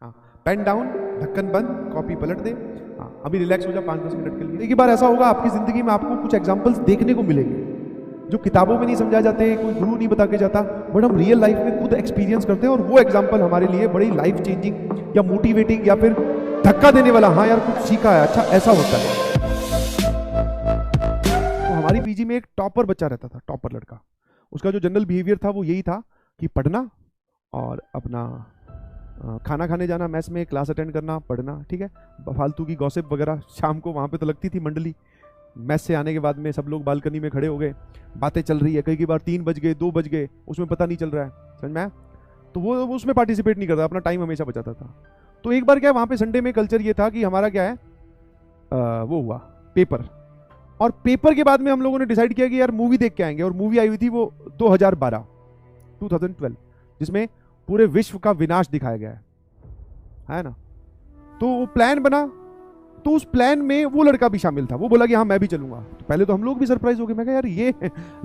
हाँ, pen down, ढक्कन बंद, कॉपी पलट दे। हाँ, अभी रिलैक्स हो जा 5-10 मिनट के लिए। एक बार ऐसा होगा आपकी जिंदगी में, आपको कुछ एग्जांपल्स देखने को मिलेंगे जो किताबों में नहीं समझा जाते, कोई गुरु नहीं बता के जाता, बट हम रियल लाइफ में खुद एक्सपीरियंस करते हैं और वो एग्जांपल हमारे लिए बड़ी लाइफ चेंजिंग या मोटिवेटिंग या फिर धक्का देने वाला, हाँ यार कुछ सीखा है, अच्छा ऐसा होता है। तो हमारी पीजी में एक टॉपर बच्चा रहता था, टॉपर लड़का। उसका जो जनरल बिहेवियर था वो यही था कि पढ़ना और अपना खाना खाने जाना, मैस में क्लास अटेंड करना, पढ़ना, ठीक है। फालतू की गॉसिप वगैरह शाम को वहाँ पे तो लगती थी मंडली। मैस से आने के बाद में सब लोग बालकनी में खड़े हो गए, बातें चल रही है, कई बार 3 बज गए, 2 बज गए, उसमें पता नहीं चल रहा है, समझ में आया? तो वो उसमें पार्टिसिपेट नहीं करता, अपना टाइम हमेशा बचाता था। तो एक बार क्या, वहाँ पे संडे में कल्चर ये था कि हमारा क्या है, वो हुआ पेपर, और पेपर के बाद में हम लोगों ने डिसाइड किया कि यार मूवी देख के आएंगे। और मूवी आई हुई थी वो 2012 जिसमें पूरे विश्व का विनाश दिखाया गया है ना। तो वो प्लान बना, तो उस प्लान में वो लड़का भी शामिल था। वो बोला कि हाँ मैं भी चलूंगा। तो पहले तो हम लोग भी सरप्राइज हो गए, मैं कहा यार ये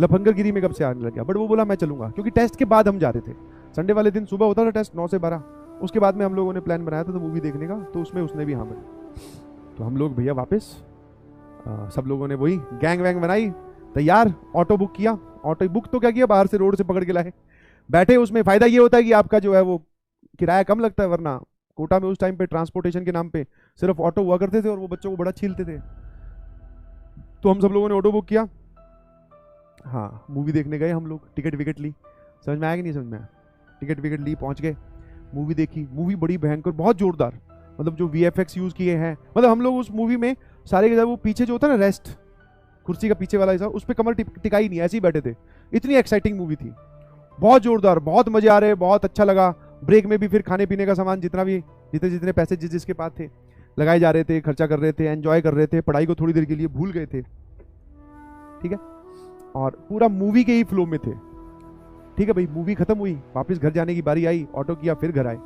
लफंगरगिरी में कब से आने लग गया, बट वो बोला मैं चलूंगा, क्योंकि टेस्ट के बाद हम जा रहे थे। संडे वाले दिन सुबह होता था टेस्ट 9 से 12, उसके बाद में हम लोगों ने प्लान बनाया था तो मूवी देखने का, तो उसमें उसने भी हाँ बोली। तो हम लोग भैया वापस सब लोगों ने वही गैंग वैंग बनाई, तैयार, ऑटो बुक किया। ऑटो बुक तो क्या किया, बाहर से रोड से पकड़ के लाए, बैठे। उसमें फायदा ये होता है कि आपका जो है वो किराया कम लगता है, वरना कोटा में उस टाइम पे ट्रांसपोर्टेशन के नाम पे सिर्फ ऑटो हुआ करते थे और वो बच्चों को बड़ा छीलते थे। तो हम सब लोगों ने ऑटो बुक किया, हाँ मूवी देखने गए हम लोग। टिकट विकेट ली, समझ में आया कि नहीं समझ में आया? टिकट विकेट ली, पहुंच गए, मूवी देखी। मूवी बड़ी भयंकर, बहुत जोरदार, मतलब जो VFX यूज किए हैं, मतलब हम लोग उस मूवी में सारे के सारे वो पीछे जो होता है ना रेस्ट, कुर्सी का पीछे वाला हिस्सा, उस पर कमर टिकाई नहीं, ऐसे ही बैठे थे। इतनी एक्साइटिंग मूवी थी, बहुत जोरदार, बहुत मजे आ रहे, बहुत अच्छा लगा। ब्रेक में भी फिर खाने पीने का सामान जितने पैसे जिसके पास थे लगाए जा रहे थे, खर्चा कर रहे थे, एंजॉय कर रहे थे, पढ़ाई को थोड़ी देर के लिए भूल गए थे, ठीक है। और पूरा मूवी के ही फ्लो में थे, ठीक है भाई। मूवी खत्म हुई, वापस घर जाने की बारी आई, ऑटो किया, फिर घर आए।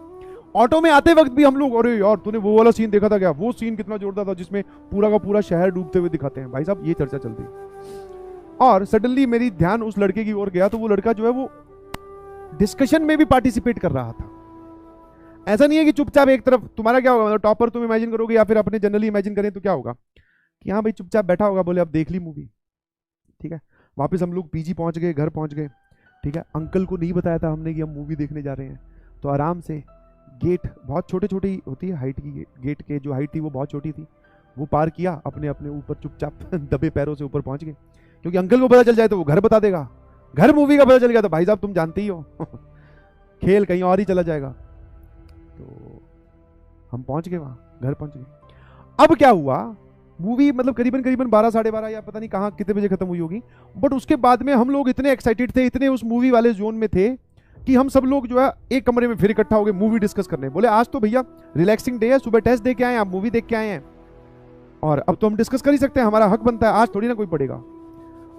ऑटो में आते वक्त भी हम लोग, अरे यार तूने वो वाला सीन देखा था क्या, वो सीन कितना जोरदार था जिसमें पूरा का पूरा शहर डूबते हुए दिखाते हैं, भाई साहब ये चर्चा चल रही। और सडनली मेरी ध्यान उस लड़के की ओर गया, तो वो लड़का जो है वो डिस्कशन में भी पार्टिसिपेट कर रहा था। ऐसा नहीं है कि चुपचाप एक तरफ। तुम्हारा क्या होगा, मतलब टॉपर तुम इमेजिन करोगे या फिर अपने जनरली इमेजिन करें तो क्या होगा कि हाँ भाई चुपचाप बैठा होगा, बोले अब देख ली मूवी, ठीक है। वापस हम लोग पीजी पहुंच गए, घर पहुंच गए, ठीक है। अंकल को नहीं बताया था हमने कि हम मूवी देखने जा रहे हैं, तो आराम से गेट बहुत छोटे छोटे ही होती है हाइट की, गेट के जो हाइट थी वो बहुत छोटी थी, वो पार किया, अपने अपने ऊपर चुपचाप दबे पैरों से ऊपर पहुंच गए। क्योंकि अंकल को पता चल जाए तो वो घर बता देगा, घर मूवी का पता चल गया तो भाई साहब तुम जानते ही हो खेल कहीं और ही चला जाएगा। तो हम पहुंच गए वहां, घर पहुंच गए। अब क्या हुआ, मूवी मतलब करीबन 12 साढ़े 12 या पता नहीं कहाँ कितने बजे खत्म हुई होगी, बट उसके बाद में हम लोग इतने एक्साइटेड थे, इतने उस मूवी वाले जोन में थे कि हम सब लोग जो है एक कमरे में फिर इकट्ठा हो गए मूवी डिस्कस करने। बोले आज तो भैया रिलैक्सिंग डे है, सुबह टेस्ट दे के आए, आप मूवी देख के आए हैं, और अब तो हम डिस्कस कर ही सकते हैं, हमारा हक बनता है, आज थोड़ी ना कोई पड़ेगा।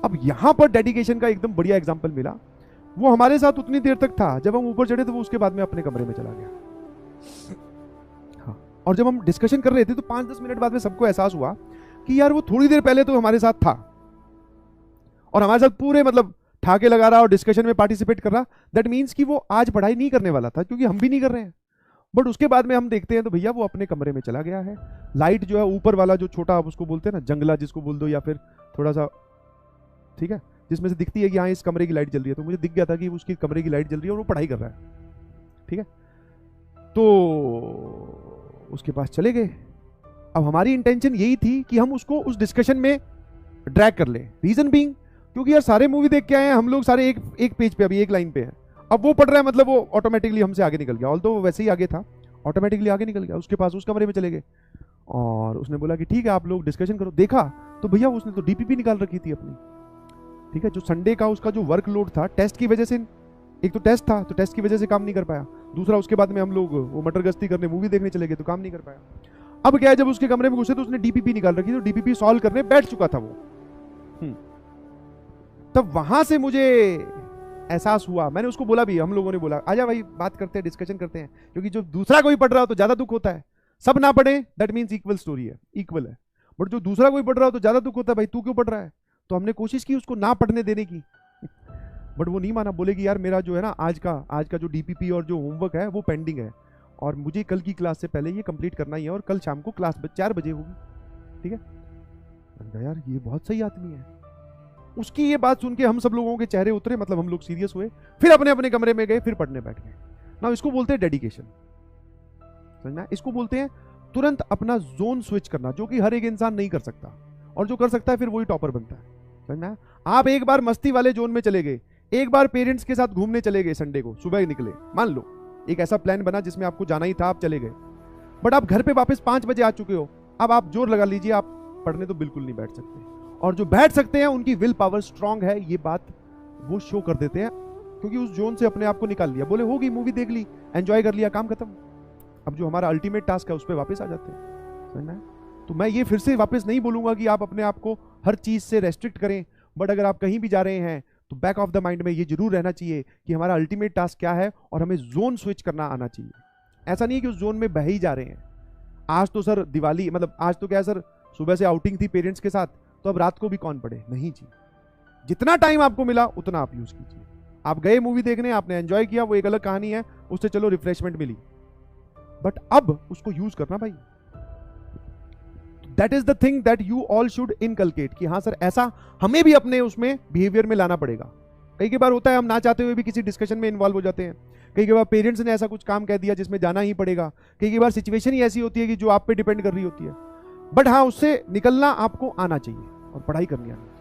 अब यहां पर डेडिकेशन का एकदम बढ़िया एग्जांपल मिला। वो हमारे साथ उतनी देर तक था, जब हम ऊपर चढ़े तो वो उसके बाद में अपने कमरे में चला गया। हाँ, और जब हम डिस्कशन कर रहे थे तो 5-10 मिनट बाद में सबको एहसास हुआ कि यार वो थोड़ी देर पहले तो हमारे साथ था और हमारे साथ पूरे मतलब ठाके लगा रहा और डिस्कशन में पार्टिसिपेट कर रहा। दैट मीन्स कि वो आज पढ़ाई नहीं करने वाला था, क्योंकि हम भी नहीं कर रहे हैं। बट उसके बाद में हम देखते हैं तो भैया वो अपने कमरे में चला गया है। लाइट जो है ऊपर वाला जो छोटा, आप उसको बोलते हैं ना जंगला जिसको बोल दो, या फिर थोड़ा सा, ठीक है, जिसमें से दिखती है कि हाँ इस कमरे की लाइट जल रही है, तो मुझे दिख गया था कि उसकी कमरे की लाइट जल रही है और वो पढ़ाई कर रहा है, ठीक है। तो उसके पास चले गए। अब हमारी इंटेंशन यही थी कि हम उसको उस डिस्कशन में ड्रैग कर ले। रीजन बीइंग क्योंकि यार सारे मूवी देख के आए हैं हम लोग, सारे एक पेज पे, अभी एक लाइन पे है। अब वो पढ़ रहा है, मतलब वो ऑटोमेटिकली हमसे आगे निकल गया, ऑल्दो वो वैसे ही आगे था, ऑटोमेटिकली आगे निकल गया, उसके पास उस कमरे में चले गए। और उसने बोला कि ठीक है आप लोग डिस्कशन करो। देखा तो भैया उसने तो DPP निकाल रखी थी अपनी, ठीक है। जो संडे का उसका जो वर्कलोड था टेस्ट की वजह से, एक तो टेस्ट था तो टेस्ट की वजह से काम नहीं कर पाया, दूसरा उसके बाद में हम लोग वो मटर गश्ती करने मूवी देखने चले गए तो काम नहीं कर पाया। अब क्या है, जब उसके कमरे में घुसे तो उसने DPP निकाल रखी, तो DPP सॉल्व करने बैठ चुका था वो। तब वहां से मुझे एहसास हुआ, मैंने उसको बोला भी, हम लोगों ने बोला आजा भाई बात करते हैं, डिस्कशन करते हैं, क्योंकि जो दूसरा कोई पढ़ रहा हो तो ज्यादा दुख होता है। सब ना पढ़े दैट मीन्स इक्वल स्टोरी है, इक्वल है, बट जो दूसरा कोई पढ़ रहा हो तो ज्यादा दुख होता है, भाई तू क्यों पढ़ रहा है। तो हमने कोशिश की उसको ना पढ़ने देने की, बट वो नहीं माना। बोले कि यार मेरा जो है ना आज का जो DPP और जो होमवर्क है वो पेंडिंग है, और मुझे कल की क्लास से पहले ये कंप्लीट करना ही है और कल शाम को क्लास 4 बजे होगी, ठीक है। मैंने कहा यार ये बहुत सही आदमी है। उसकी ये बात सुन के हम सब लोगों के चेहरे उतरे, मतलब हम लोग सीरियस हुए, फिर अपने अपने कमरे में गए, फिर पढ़ने बैठ गए ना। इसको बोलते हैं डेडिकेशन, समझना। इसको बोलते हैं तुरंत अपना जोन स्विच करना, जो कि हर एक इंसान नहीं कर सकता, और जो कर सकता है फिर वही टॉपर बनता है, समझना। आप एक बार मस्ती वाले जोन में चले गए, एक बार पेरेंट्स के साथ घूमने चले गए, संडे को सुबह निकले, मान लो एक ऐसा प्लान बना जिसमें आपको जाना ही था, आप चले गए, बट आप घर पे वापस 5 बजे आ चुके हो। अब आप जोर लगा लीजिए, आप पढ़ने तो बिल्कुल नहीं बैठ सकते, और जो बैठ सकते हैं उनकी विल पावर स्ट्रांग है, ये बात वो शो कर देते हैं, क्योंकि उस जोन से अपने आप को निकाल लिया, बोले होगी मूवी देख ली, एंजॉय कर लिया, काम खत्म। अब जो हमारा अल्टीमेट टास्क है उस पर वापस आ जाते हैं, समझना है। तो मैं ये फिर से वापस नहीं बोलूंगा कि आप अपने आप को हर चीज से रेस्ट्रिक्ट करें, बट अगर आप कहीं भी जा रहे हैं तो बैक ऑफ द माइंड में ये जरूर रहना चाहिए कि हमारा अल्टीमेट टास्क क्या है, और हमें जोन स्विच करना आना चाहिए। ऐसा नहीं है कि उस जोन में बह ही जा रहे हैं। आज तो सर दिवाली, मतलब आज तो क्या है सर, सुबह से आउटिंग थी पेरेंट्स के साथ, तो अब रात को भी कौन पढ़े, नहीं जी। जितना टाइम आपको मिला उतना आप यूज कीजिए। आप गए मूवी देखने, आपने एंजॉय किया, वो एक अलग कहानी है, उससे चलो रिफ्रेशमेंट मिली, बट अब उसको यूज करना भाई। That is the thing that you all should inculcate, कि हाँ सर ऐसा हमें भी अपने उसमें बिहेवियर में लाना पड़ेगा। कई बार होता है हम ना चाहते हुए भी किसी डिस्कशन में इन्वॉल्व हो जाते हैं, कई बार पेरेंट्स ने ऐसा कुछ काम कह दिया जिसमें जाना ही पड़ेगा, कई बार सिचुएशन ही ऐसी होती है कि जो आप पे डिपेंड कर रही होती है, बट हाँ उससे निकलना आपको आना चाहिए और पढ़ाई करनी आनी।